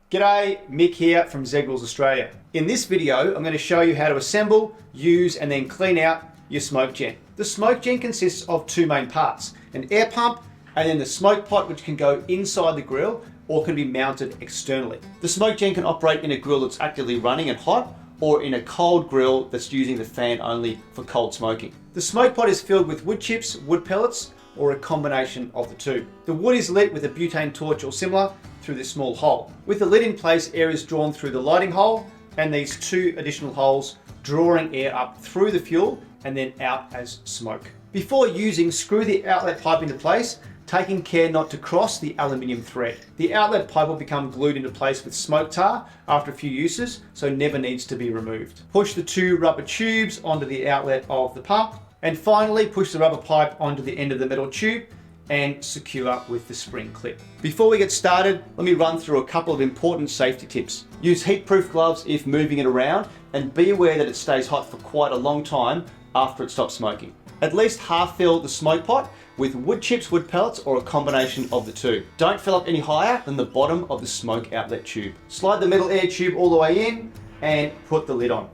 G'day, Mick here from Zegrills Australia. In this video, I'm going to show you how to assemble, use and then clean out your SmokeGen. The SmokeGen consists of two main parts, an air pump and then the smoke pot, which can go inside the grill or can be mounted externally. The SmokeGen can operate in a grill that's actively running and hot, or in a cold grill that's using the fan only for cold smoking. The smoke pot is filled with wood chips, wood pellets, or a combination of the two. The wood is lit with a butane torch or similar through this small hole. With the lid in place, air is drawn through the lighting hole and these two additional holes drawing air up through the fuel and then out as smoke. Before using, screw the outlet pipe into place, taking care not to cross the aluminium thread. The outlet pipe will become glued into place with smoke tar after a few uses, so never needs to be removed. Push the two rubber tubes onto the outlet of the pump, and finally push the rubber pipe onto the end of the metal tube and secure with the spring clip. Before we get started, let me run through a couple of important safety tips. Use heat-proof gloves if moving it around, and be aware that it stays hot for quite a long time after it stops smoking. At least half fill the smoke pot with wood chips, wood pellets, or a combination of the two. Don't fill up any higher than the bottom of the smoke outlet tube. Slide the metal air tube all the way in and put the lid on.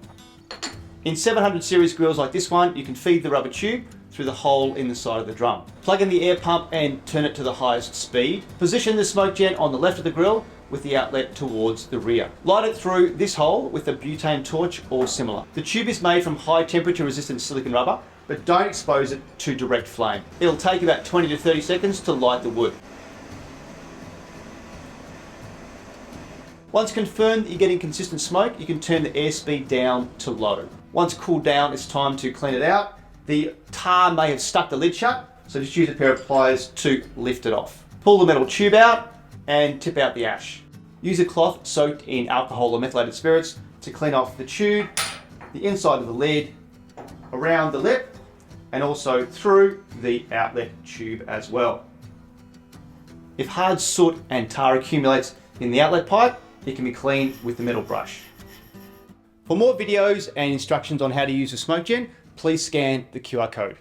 In 700 series grills like this one, you can feed the rubber tube through the hole in the side of the drum. Plug in the air pump and turn it to the highest speed. Position the SmokeGen on the left of the grill with the outlet towards the rear. Light it through this hole with a butane torch or similar. The tube is made from high temperature resistant silicon rubber, but don't expose it to direct flame. It'll take about 20 to 30 seconds to light the wood. Once confirmed that you're getting consistent smoke, you can turn the airspeed down to low. Once cooled down, it's time to clean it out. The tar may have stuck the lid shut, so just use a pair of pliers to lift it off. Pull the metal tube out and tip out the ash. Use a cloth soaked in alcohol or methylated spirits to clean off the tube, the inside of the lid, around the lip, and also through the outlet tube as well. If hard soot and tar accumulates in the outlet pipe, it can be cleaned with the metal brush. For more videos and instructions on how to use the SmokeGen, please scan the QR code.